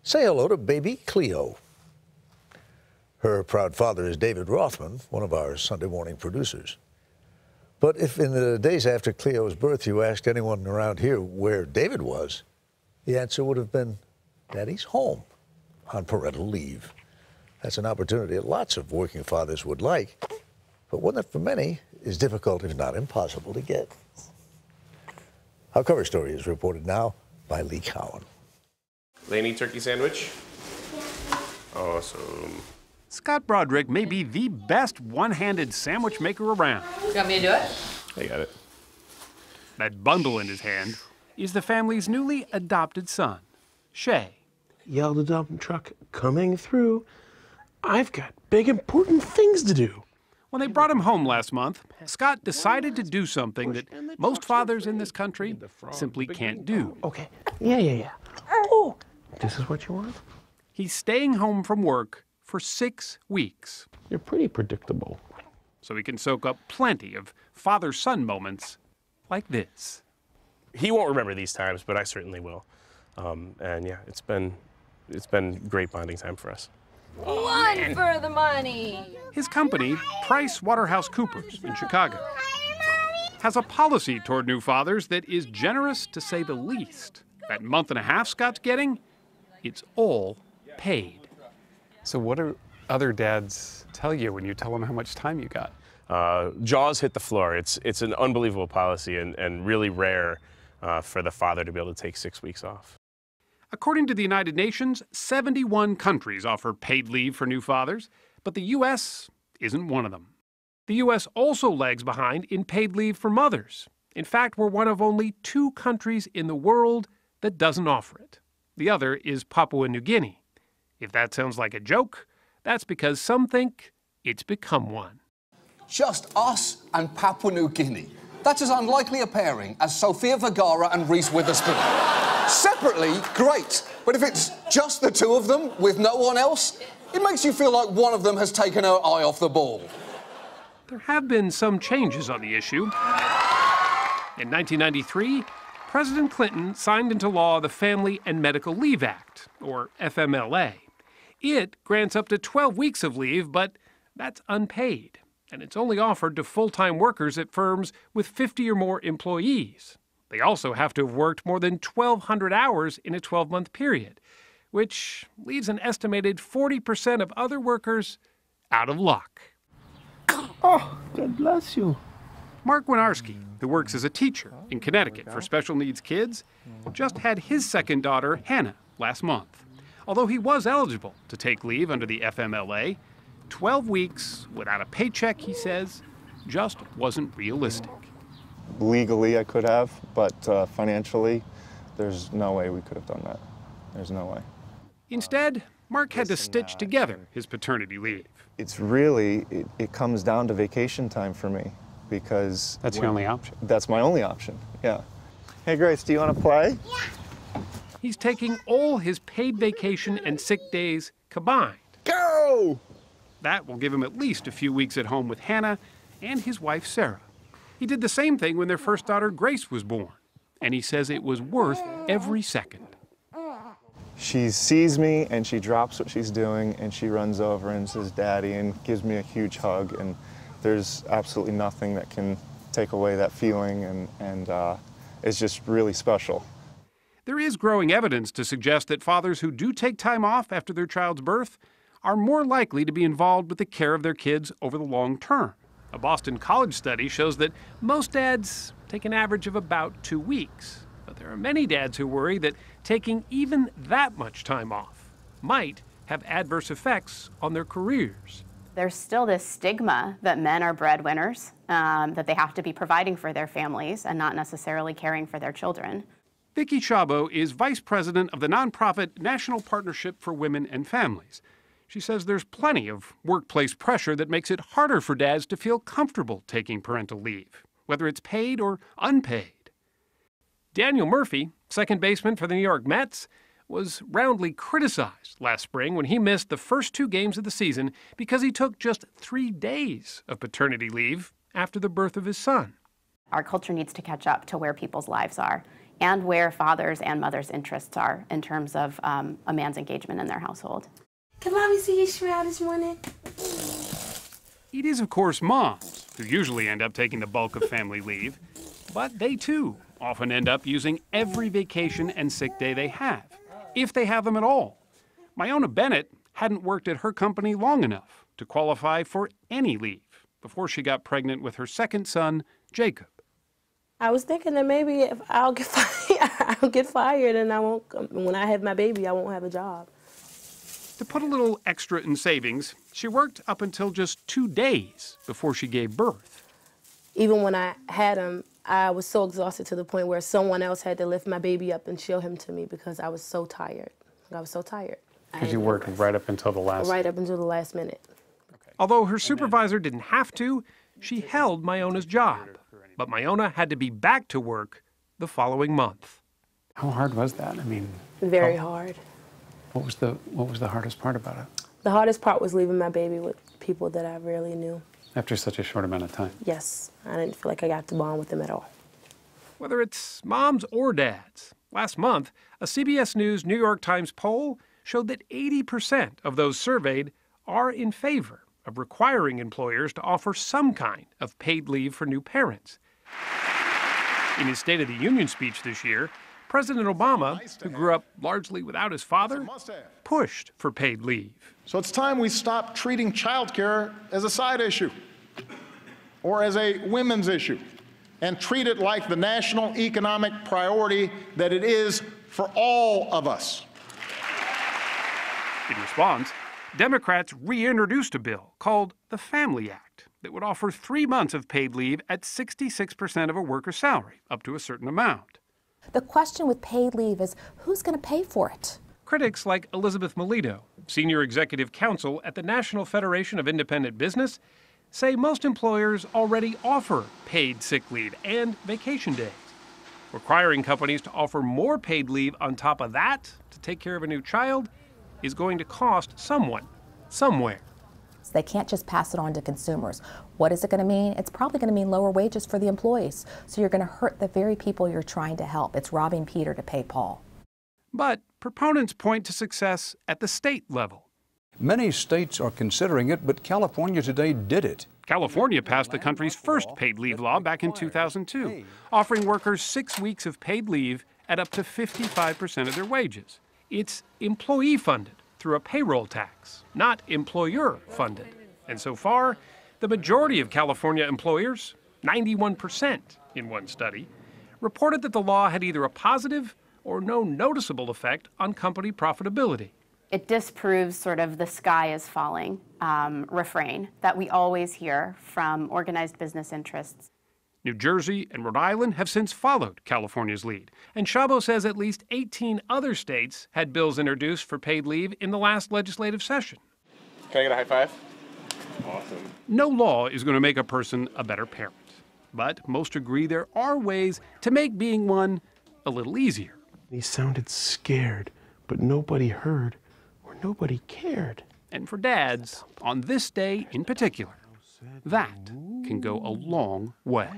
Say hello to baby Cleo. Her proud father is David Rothman, one of our Sunday morning producers. But if in the days after Cleo's birth you asked anyone around here where David was, the answer would have been, Daddy's home on parental leave. That's an opportunity that lots of working fathers would like, but one that for many is difficult, if not impossible, to get. Our cover story is reported now by Lee Cowan. Laney, turkey sandwich? Awesome. Scott Broderick may be the best one-handed sandwich maker around. You want me to do it? I got it. That bundle in his hand is the family's newly adopted son, Shay. Yell the dump truck coming through. I've got big, important things to do. When they brought him home last month, Scott decided to do something that most fathers in this country simply can't do. Okay. Yeah. Oh, this is what you want? He's staying home from work for 6 weeks. You're pretty predictable. So he can soak up plenty of father-son moments like this. He won't remember these times, but I certainly will. And yeah, it's been great bonding time for us. One for the money. His company, PricewaterhouseCoopers in Chicago, has a policy toward new fathers that is generous to say the least. That month and a half Scott's getting, it's all paid. So what do other dads tell you when you tell them how much time you got? Jaws hit the floor. It's an unbelievable policy and really rare for the father to be able to take 6 weeks off. According to the United Nations, 71 countries offer paid leave for new fathers, but the U.S. isn't one of them. The U.S. also lags behind in paid leave for mothers. In fact, we're one of only 2 countries in the world that doesn't offer it. The other is Papua New Guinea. If that sounds like a joke, that's because some think it's become one. Just us and Papua New Guinea. That's as unlikely a pairing as Sofia Vergara and Reese Witherspoon. Separately, great. But if it's just the 2 of them with no one else, it makes you feel like one of them has taken her eye off the ball. There have been some changes on the issue. In 1993, President Clinton signed into law the Family and Medical Leave Act, or FMLA. It grants up to 12 weeks of leave, but that's unpaid, and it's only offered to full-time workers at firms with 50 or more employees. They also have to have worked more than 1,200 hours in a 12-month period, which leaves an estimated 40% of other workers out of luck. Oh, God bless you. Mark Winarski, who works as a teacher in Connecticut for special needs kids, just had his second daughter, Hannah, last month. Although he was eligible to take leave under the FMLA, 12 weeks without a paycheck, he says, just wasn't realistic. Legally, I could have, but financially, there's no way we could have done that. There's no way. Instead, Mark had to stitch together his paternity leave. It's really, it comes down to vacation time for me, because... That's your only option. That's my only option, yeah. Hey, Grace, do you want to play? Yeah. He's taking all his paid vacation and sick days combined. Go! That will give him at least a few weeks at home with Hannah and his wife, Sarah. He did the same thing when their first daughter, Grace, was born. And he says it was worth every second. She sees me and she drops what she's doing and she runs over and says, Daddy, and gives me a huge hug. And there's absolutely nothing that can take away that feeling, and it's just really special. There is growing evidence to suggest that fathers who do take time off after their child's birth are more likely to be involved with the care of their kids over the long term. A Boston College study shows that most dads take an average of about 2 weeks. But there are many dads who worry that taking even that much time off might have adverse effects on their careers. There's still this stigma that men are breadwinners, that they have to be providing for their families and not necessarily caring for their children. Vicki Chabot is vice president of the nonprofit National Partnership for Women and Families. She says there's plenty of workplace pressure that makes it harder for dads to feel comfortable taking parental leave, whether it's paid or unpaid. Daniel Murphy, second baseman for the New York Mets, was roundly criticized last spring when he missed the first 2 games of the season because he took just 3 days of paternity leave after the birth of his son. Our culture needs to catch up to where people's lives are. and where fathers' and mothers' interests are in terms of a man's engagement in their household. Can Mommy see your smile this morning? It is, of course, moms who usually end up taking the bulk of family leave, but they too often end up using every vacation and sick day they have, if they have them at all. Iona Bennett hadn't worked at her company long enough to qualify for any leave before she got pregnant with her second son, Jacob. I was thinking that maybe if I'll get fired and when I have my baby, I won't have a job. To put a little extra in savings, she worked up until just 2 days before she gave birth. Even when I had him, I was so exhausted to the point where someone else had to lift my baby up and show him to me because I was so tired. I was so tired. Because you worked right up until the last... Right up until the last minute. Okay. Although her supervisor didn't have to, she held Iona's job. But Iona had to be back to work the following month. How hard was that? I mean... Very hard. What was the hardest part about it? The hardest part was leaving my baby with people that I rarely knew. After such a short amount of time? Yes. I didn't feel like I got to bond with them at all. Whether it's moms or dads, last month, a CBS News New York Times poll showed that 80% of those surveyed are in favor of requiring employers to offer some kind of paid leave for new parents. In his State of the Union speech this year, President Obama, who grew up largely without his father, pushed for paid leave. So it's time we stop treating childcare as a side issue or as a women's issue and treat it like the national economic priority that it is for all of us. In response, Democrats reintroduced a bill called the Family Act that would offer 3 months of paid leave at 66% of a worker's salary, up to a certain amount. The question with paid leave is who's going to pay for it? Critics like Elizabeth Melito, senior executive counsel at the National Federation of Independent Business, say most employers already offer paid sick leave and vacation days. Requiring companies to offer more paid leave on top of that to take care of a new child is going to cost someone, somewhere. So they can't just pass it on to consumers. What is it going to mean? It's probably going to mean lower wages for the employees. So you're going to hurt the very people you're trying to help. It's robbing Peter to pay Paul. But proponents point to success at the state level. Many states are considering it, but California today did it. California passed the country's first paid leave law back in 2002, offering workers 6 weeks of paid leave at up to 55% of their wages. It's employee-funded through a payroll tax, not employer-funded. And so far, the majority of California employers, 91% in one study, reported that the law had either a positive or no noticeable effect on company profitability. It disproves sort of the sky is falling refrain that we always hear from organized business interests. New Jersey and Rhode Island have since followed California's lead, and Chabot says at least 18 other states had bills introduced for paid leave in the last legislative session. Can I get a high five? Awesome. No law is going to make a person a better parent, but most agree there are ways to make being one a little easier. He sounded scared, but nobody heard or nobody cared. And for dads, on this day in particular, that can go a long way.